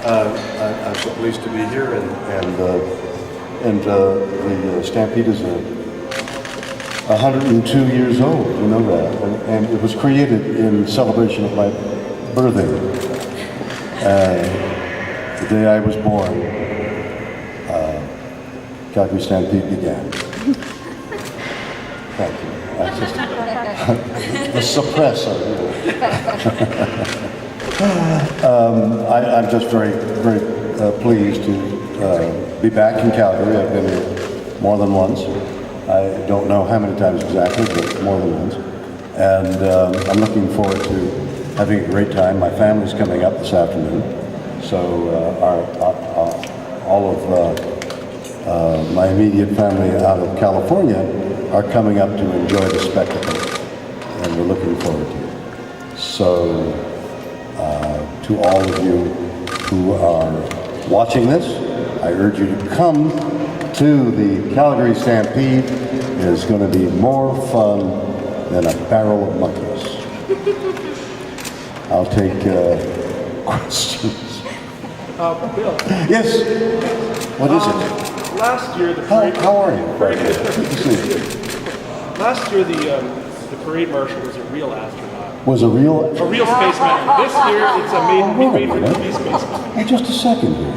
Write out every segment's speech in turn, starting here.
I'm so pleased to be here, and the Stampede is 102 years old. You know that, and it was created in celebration of my birthday, the day I was born. Calgary Stampede began. Thank you. That's just the suppressor. I'm just very pleased to be back in Calgary. I've been here more than once. I don't know how many times exactly, but more than once. And I'm looking forward to having a great time. My family's coming up this afternoon, so all of my immediate family out of California are coming up to enjoy the spectacle, and we're looking forward to it. So, to all of you who are watching this, I urge you to come to the Calgary Stampede. It is going to be more fun than a barrel of monkeys. I'll take questions. Bill. Yes? What is it? Last year, the parade... How are you? Very good. Last year, the parade marshal was a real astronaut. Was a real... A real spaceman. This year, it's a made-for-TV spaceman. Oh, just a second here.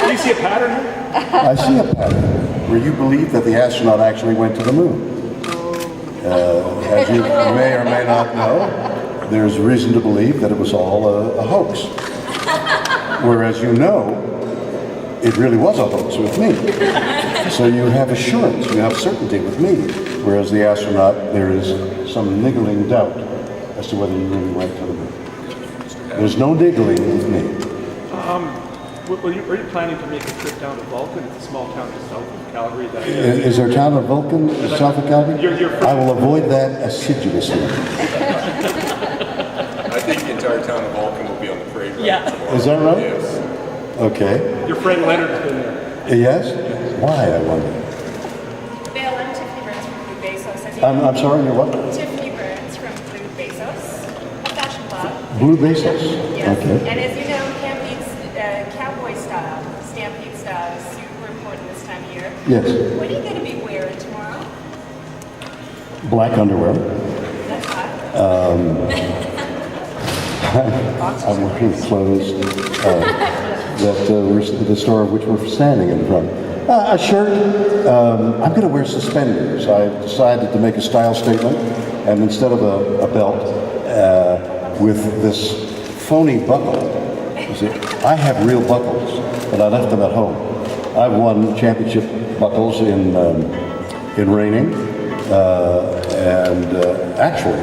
Do you see a pattern here? I see a pattern where you believe that the astronaut actually went to the moon. As you may or may not know, there's reason to believe that it was all a hoax. Whereas you know, it really was a hoax with me. So you have assurance, you have certainty with me. Whereas the astronaut, there is some niggling doubt as to whether you really went to the moon. There's no niggling with me. Are you planning to make a trip down to Vulcan? It's a small town just south of Calgary. Is there a town of Vulcan south of Calgary? I will avoid that assiduously. I think the entire town of Vulcan will be on the parade route tomorrow. Is that right? Yes. Okay. Your friend Leonard's been there. Yes? Why, I wonder? Bill, I'm Tiffany Burns from Blue Bezos. I'm sorry, you're what? Tiffany Burns from Blue Bezos, a fashion blog. Blue Bezos. Yes. Okay. And as you know, cowboy style, stampede style is super important this time of year. Yes. What are you going to be wearing tomorrow? Black underwear. That's hot. I'm wearing clothes that the store of which we're standing in front. A shirt. I'm going to wear suspenders. I decided to make a style statement, and instead of a belt with this phony buckle. You see, I have real buckles, but I left them at home. I've won championship buckles in reining, and actually,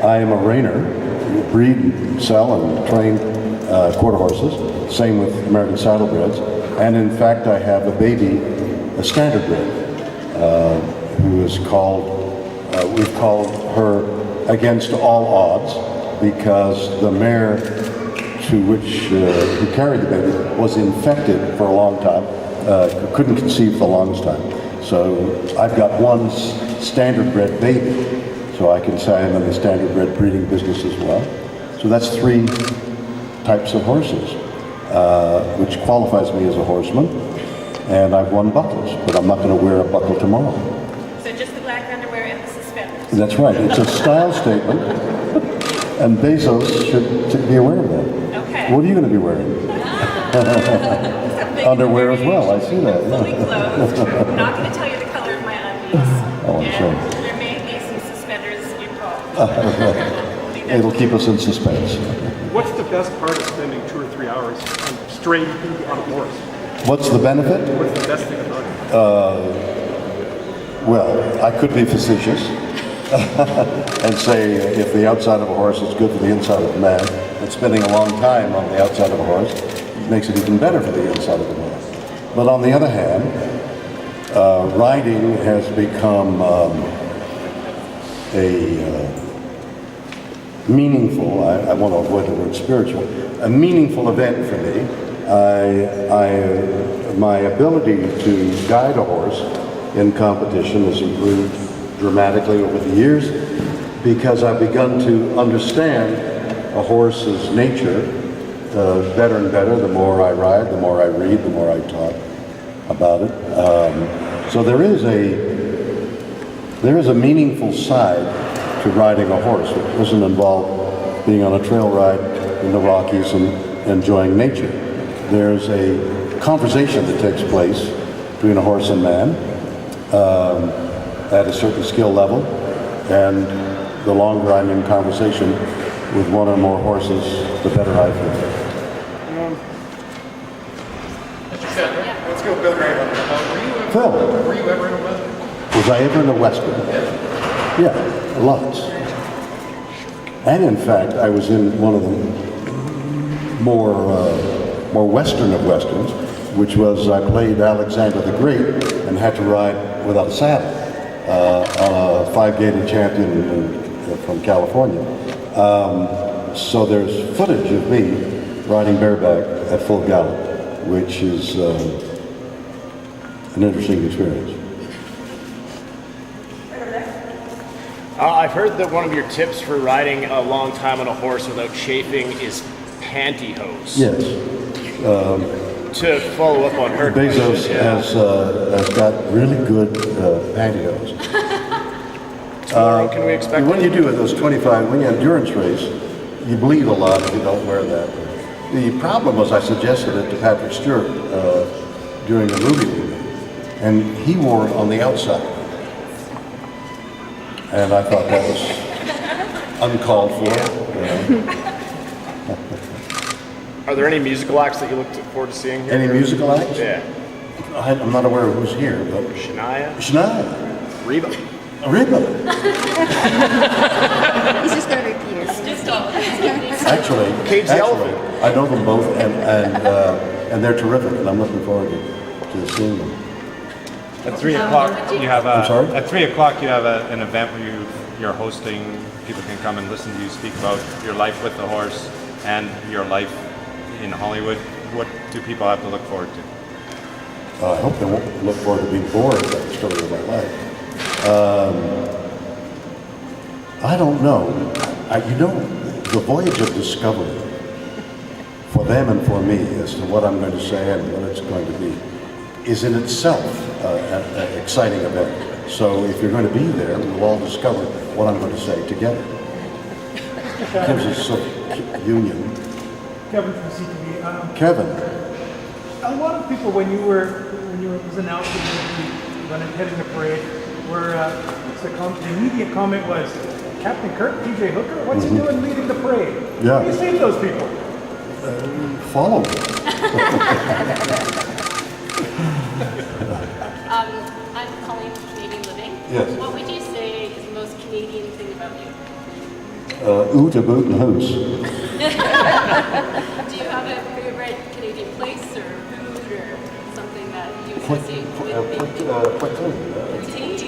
I am a reiner. Breed, sell, and train quarter horses. Same with American saddlebreds. And in fact, I have a baby, a standardbred, who is called, we've called her Against All Odds, because the mare who carried the baby was infected for a long time, couldn't conceive for the longest time. So I've got one standardbred baby, so I can say I'm in the standardbred breeding business as well. So that's 3 types of horses, which qualifies me as a horseman. And I've won buckles, but I'm not going to wear a buckle tomorrow. So just the black underwear and the suspenders. That's right. It's a style statement, and Bezos should be aware of that. Okay. What are you going to be wearing? Underwear as well. I see that. Fully clothed. I'm not going to tell you the color of my undies. Oh, I'm sure. There may be some suspenders you call. It'll keep us in suspense. What's the best part of spending 2 or 3 hours straight on a horse? What's the benefit? What's the best thing about it? Well, I could be facetious and say if the outside of a horse is good for the inside of a man, and spending a long time on the outside of a horse makes it even better for the inside of the horse. But on the other hand, riding has become a meaningful, I want to avoid the word spiritual, a meaningful event for me. My ability to guide a horse in competition has improved dramatically over the years because I've begun to understand a horse's nature better and better. The more I ride, the more I read, the more I talk about it. So there is a meaningful side to riding a horse. It doesn't involve being on a trail ride in the Rockies and enjoying nature. There's a conversation that takes place between a horse and man at a certain skill level, and the longer I'm in conversation with one or more horses, the better I feel. Mr. Shatner, let's go Bill Graham. Phil, Were you ever in a Western? was I ever in a Western? Yeah, lots. And in fact, I was in one of the more Western of Westerns, which was I played Alexander the Great and had to ride without a saddle on a 5-gated champion from California. So there's footage of me riding bareback at full gallop, which is an interesting experience. I've heard that one of your tips for riding a long time on a horse without chafing is pantyhose. Yes. To follow up on her Bezos question, has got really good pantyhose. tomorrow can we expect When you do it, those 25, when you endurance race, you bleed a lot if you don't wear that. The problem was I suggested it to Patrick Stewart during the movie we made, and he wore it on the outside. And I thought that was uncalled for. Are there any musical acts that you look forward to seeing here? Any musical acts? Yeah. I'm not aware of who's here, but Shania? Shania, Reba? Reba. He's just going to repeat it. Just all. Actually, Cage's the elephant. I know them both, and they're terrific, and I'm looking forward to seeing them. At 3 o'clock, you have I'm sorry? At 3 o'clock, you have an event where you're hosting. People can come and listen to you speak about your life with the horse and your life in Hollywood. What do people have to look forward to? I hope they won't look forward to being bored by the story of my life. I don't know. The voyage of discovery for them and for me as to what I'm going to say and what it's going to be is in itself an exciting event. So if you're going to be there, we'll all discover what I'm going to say together. It gives us some union. Kevin from CTV. Kevin, A lot of people, when it was announced that you were going to head in the parade, the immediate comment was, Captain Kirk, TJ Hooker, what's he doing leading the parade? Yeah. What do you say to those people? follow me. I'm Colleen from Canadian Living. Yes. What would you say is the most Canadian thing about you? Oot, a boot, and hoose. Do you have a favorite Canadian place or food or something that you associate with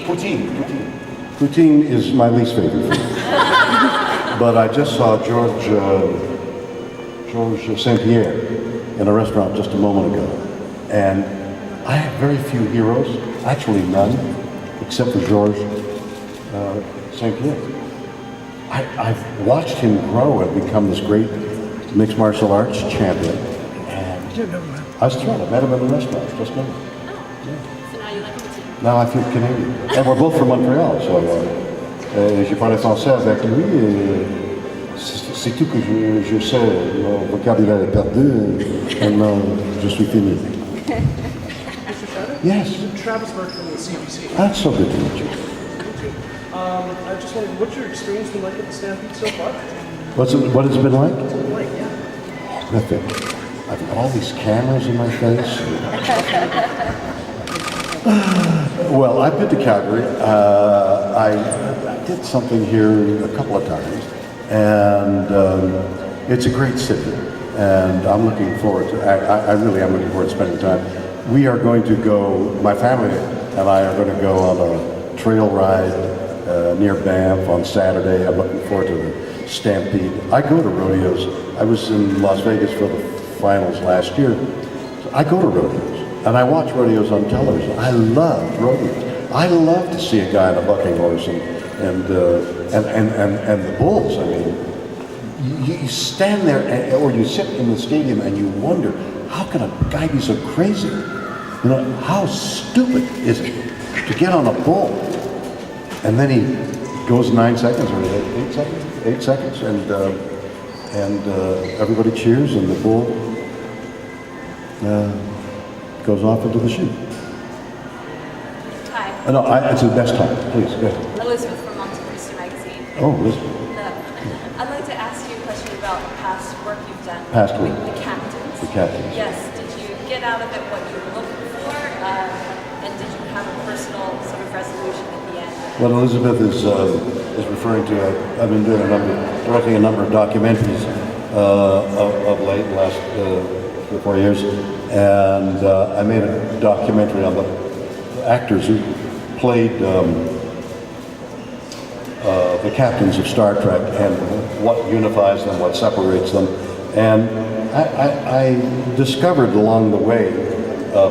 Poutine. Poutine is my least favorite food. But I just saw George St. Pierre in a restaurant just a moment ago. And I have very few heroes, actually none, except for George St. Pierre. I've watched him grow and become this great mixed martial arts champion. And I was thrilled. I met him in the restaurant just now. So now you like poutine. Now I feel Canadian. And we're both from Montréal, so je parlais français avec lui et c'est tout que je sais. Mon vocabulaire est perdu et maintenant je suis fini. Mr. Shatner? Yes, Travis Mark from the CBC. that's so good to meet you. I just wondered, what's your experience been like at the Stampede so far? What has it been like? Like, yeah. Terrific. I've got all these cameras in my face. Well, I've been to Calgary. I did something here a couple of times, and it's a great city. And I'm looking forward to. I really am looking forward to spending time. We are going to go. My family and I are going to go on a trail ride near Banff on Saturday. I'm looking forward to the Stampede. I go to rodeos. I was in Las Vegas for the finals last year. So I go to rodeos, and I watch rodeos on television. I love rodeos. I love to see a guy on a bucking horse and the bulls. I mean, you stand there or you sit in the stadium and you wonder, how can a guy be so crazy? You know, how stupid is it to get on a bull? And then he goes 9 seconds or 8 seconds, and everybody cheers, and the bull goes off into the chute. Hi, No, it's the best time. Please, go ahead. Elizabeth from Montecristo magazine. Oh, listen. Hello. I'd like to ask you a question about past work you've done Past work. with the captains. The captains. Yes. Did you get out of it what you were looking for? And did you have a personal sort of resolution at the end? What Elizabeth is referring to, I've been directing a number of documentaries of late, the last 3 or 4 years, and I made a documentary on the actors who played the captains of Star Trek and what unifies them, what separates them. And I discovered along the way,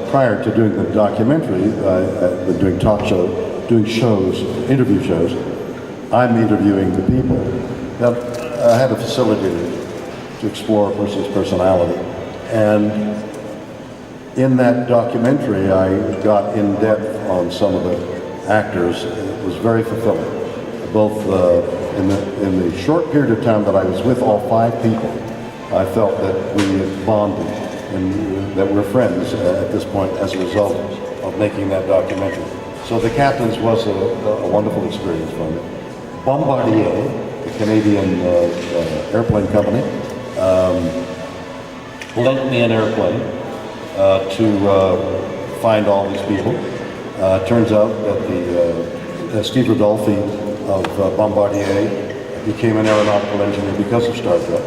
prior to doing the documentary, I've been doing doing shows, interview shows. I'm interviewing the people. Now, I had a facility to explore a person's personality. And in that documentary, I got in depth on some of the actors. It was very fulfilling. Both in the short period of time that I was with all 5 people, I felt that we had bonded and that we're friends at this point as a result of making that documentary. So the captains was a wonderful experience for me. Bombardier, the Canadian airplane company, lent me an airplane to find all these people. Turns out that the Steve Rodolphe of Bombardier became an aeronautical engineer because of Star Trek,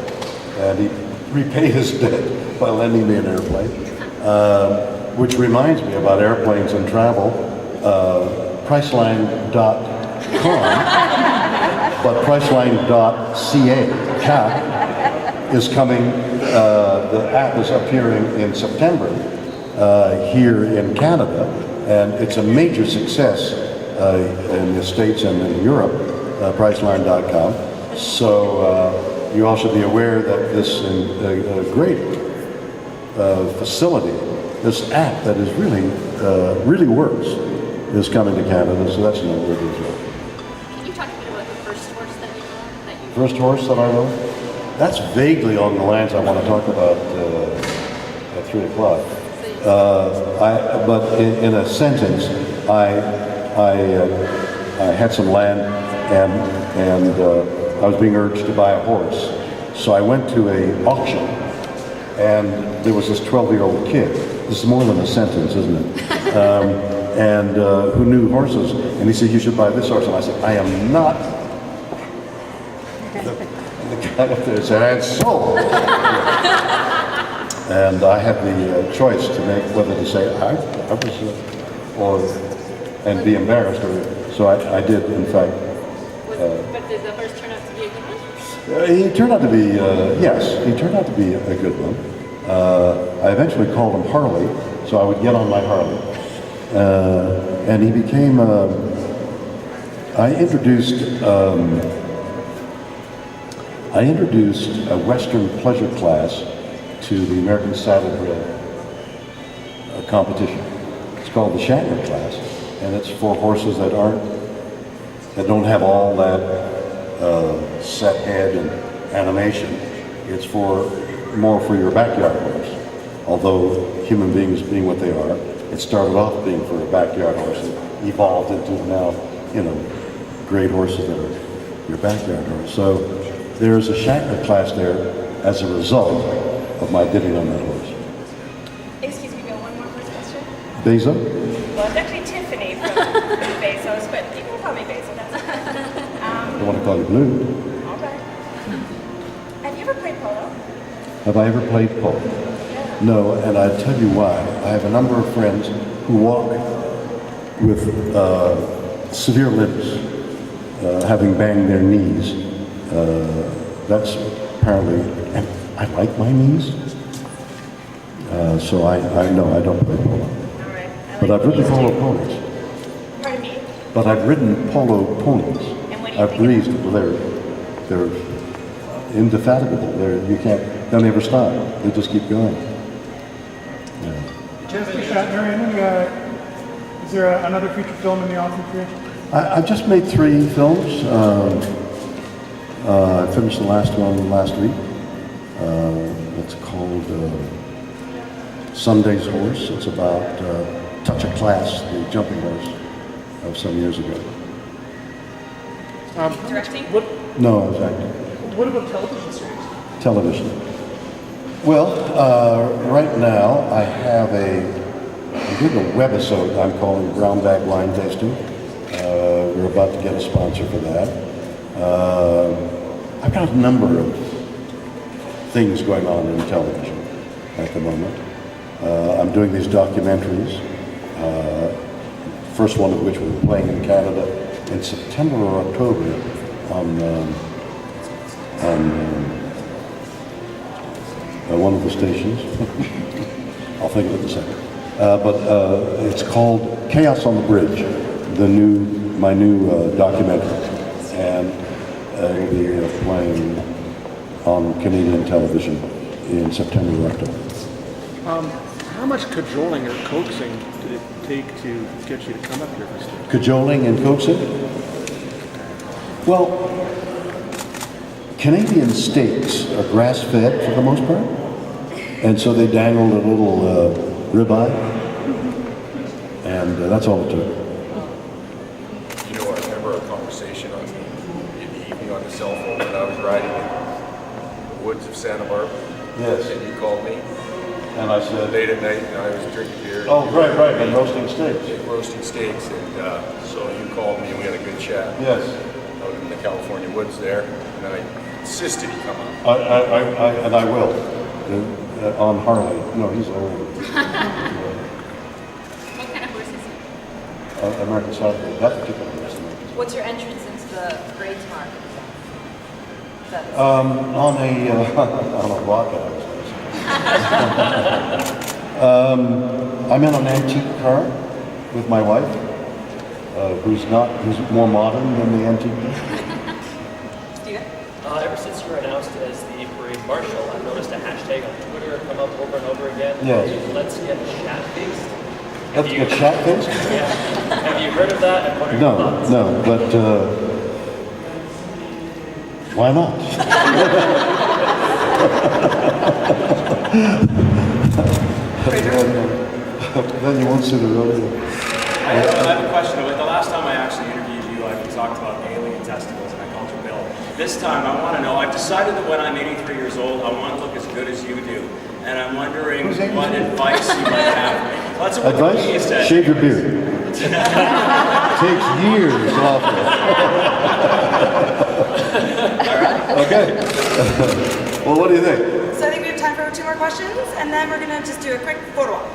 and he repaid his debt by lending me an airplane. Which reminds me about airplanes and travel. Priceline.com, but Priceline.ca is coming. The app is appearing in September here in Canada, and it's a major success in the States and in Europe, Priceline.com. So you all should be aware that this great facility, this app that is really works, is coming to Canada. So that's noteworthy as well. Can you talk a bit about the first horse that you rode? First horse that I rode? That's vaguely on the lines I want to talk about at 3 o'clock. But in a sentence, I had some land and I was being urged to buy a horse. So I went to an auction, and there was this 12-year-old kid. This is more than a sentence, isn't it? Who knew horses, and he said, "You should buy this horse." And I said, "I am not." The guy up there said, "And sold." And I had the choice to make whether to say I was, and be embarrassed, so I did, in fact. But did the horse turn out to be a good one? He turned out to be, yes, he turned out to be a good one. I eventually called him Harley, so I would get on my Harley. And he became, I introduced a Western pleasure class to the American Saddlebred competition. It's called the Shatner class, and it's for horses that don't have all that set head and animation. It's more for your backyard horse. Although human beings being what they are, it started off being for a backyard horse and evolved into now, great horses that are your backyard horse. So there's a Shatner class there as a result of my bidding on that horse. Excuse me, one more first question. Beza? Well, it's actually Tiffany from Bezos, but you can call me Bezos. That's okay. I don't want to call you Blue. Okay. Have you ever played polo? Have I ever played polo? No, and I'll tell you why. I have a number of friends who walk with severe limbs, having banged their knees. That's apparently, and I like my knees, so I know I don't play polo. All right. But I've ridden polo ponies. Pardon me? But I've ridden polo ponies. And what do you I've think of breezed. They're indefatigable. They'll never stop. They just keep going. Mr. Shatner, is there another feature film in the offing for you? I've just made 3 films. I finished the last one last week. It's called Sunday's Horse. It's about Touch of Class, the jumping horse of some years ago. Directing? No, I was acting. What about television series? Television. Well, right now I'm doing a webisode I'm calling Brown Bag Wine Tasting. We're about to get a sponsor for that. I've got a number of things going on in television at the moment. I'm doing these documentaries, first one of which we're playing in Canada in September or October on one of the stations. I'll think of it in a second. But it's called Chaos on the Bridge, my new documentary, and it'll be playing on Canadian television in September or October. How much cajoling or coaxing did it take to get you to come up here for stuff? Cajoling and coaxing? Well, Canadian steaks are grass-fed for the most part, and so they dangled a little ribeye, and that's all it took. You know, I remember a conversation in the evening on the cell phone when I was riding in the woods of Santa Barbara. Yes. And you called me And I said, late at night, and I was drinking beer. oh, right, and roasting steaks. Roasting steaks, and so you called me, and we had a good chat Yes. out in the California woods there, and I insisted he come up. And I will. On Harley. No, he's old. What kind of horse is it? American Saturday. That particular horse. What's your entrance into the parade tomorrow? On a rock, I was I'm in an antique car with my wife, who's more modern than the antique car. Steven? Ever since you were announced as the parade marshal, I've noticed a hashtag on Twitter come up over and over again. Yes. Let's get shat-faced. Let's get shat-faced? Yeah. Have you heard of that? And what are your thoughts? No, but why not? Then you won't see the rodeo. I have a question. The last time I actually interviewed you, I talked about alien testicles, and I called you Bill. This time, I want to know, I've decided that when I'm 83 years old, I want to look as good as you do. And I'm wondering what advice you might have for me. Well, that's what Advice? he said. Shave your beard. Takes years off it. Okay. Well, what do you think? So I think we have time for 2 more questions, and then we're gonna just do a quick photo op.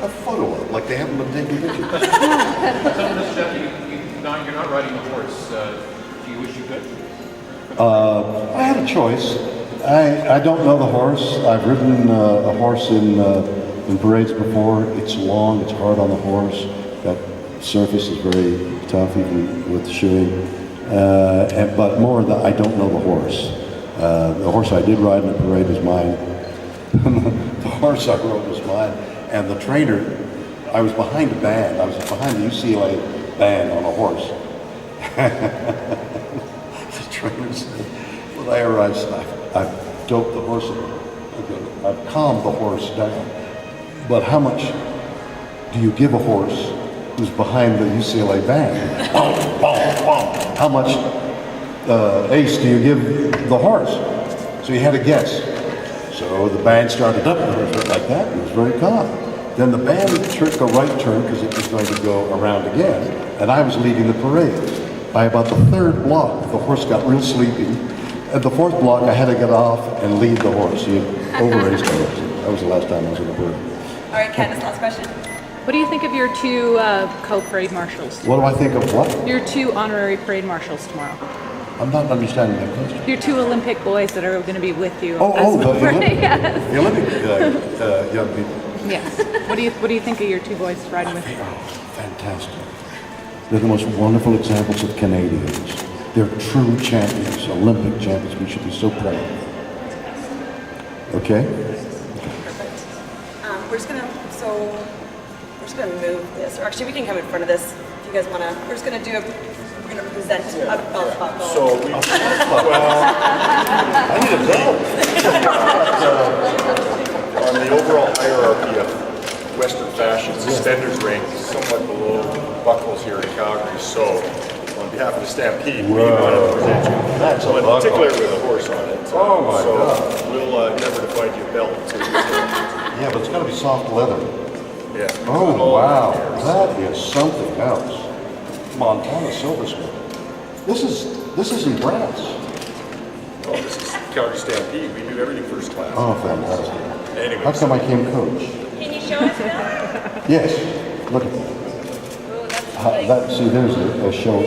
A photo op, like they haven't been taking pictures. Tell us, Jeff, you're not riding a horse. Do you wish you could? I had a choice. I don't know the horse. I've ridden a horse in parades before. It's long, it's hard on the horse. That surface is very tough, even with shoeing. But more that I don't know the horse. The horse I did ride in the parade was mine. The horse I rode was mine. And the trainer, I was behind a band. I was behind the UCLA band on a horse. The trainer said, when I arrived, I've doped the horse a little. I've calmed the horse down. But how much do you give a horse who's behind the UCLA band? Boom, boom, boom. How much ace do you give the horse? So he had to guess. So the band started up, and the horse went like that, and it was very calm. Then the band took a right turn because it was going to go around again, and I was leading the parade. By about the 3rd block, the horse got real sleepy. At the 4th block, I had to get off and lead the horse. He had over-raced the horse. That was the last time I was in the parade. All right, Candace, last question. What do you think of your 2 co-parade marshals? What do I think of what? Your 2 honorary parade marshals tomorrow. I'm not understanding that question. Your 2 Olympic boys that are going to be with you. The Olympic, Yes. the Olympic young people. Yes. What do you think of your 2 boys riding with you? Oh, fantastic. They're the most wonderful examples of Canadians. They're true champions, Olympic champions. We should be so proud of them. Okay? We're just gonna move this, or actually we can come in front of this if you guys wanna. We're just gonna we're gonna present a belt buckle. So we, I need a belt. on the overall hierarchy of Western fashion, suspenders rank somewhat below buckles here in Calgary. So on behalf of the Stampede, we wanted to present you. That's a in buckle. particular with a horse on it. Oh my God. We'll endeavor to find you a belt too. Yeah, but it's got to be soft leather. Yeah. Oh, wow. That is something else. Montana Silversmith. This isn't brass. Oh, this is Calgary Stampede. We do everything first class. Oh, fantastic. Anyway, How come I came coach? Can you show us that? Yes. Look at that. See, there's a show.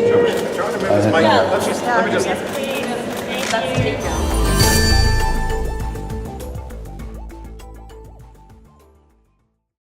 Trying to move this mic. Yeah. Let me just. Yes, please. Thank you.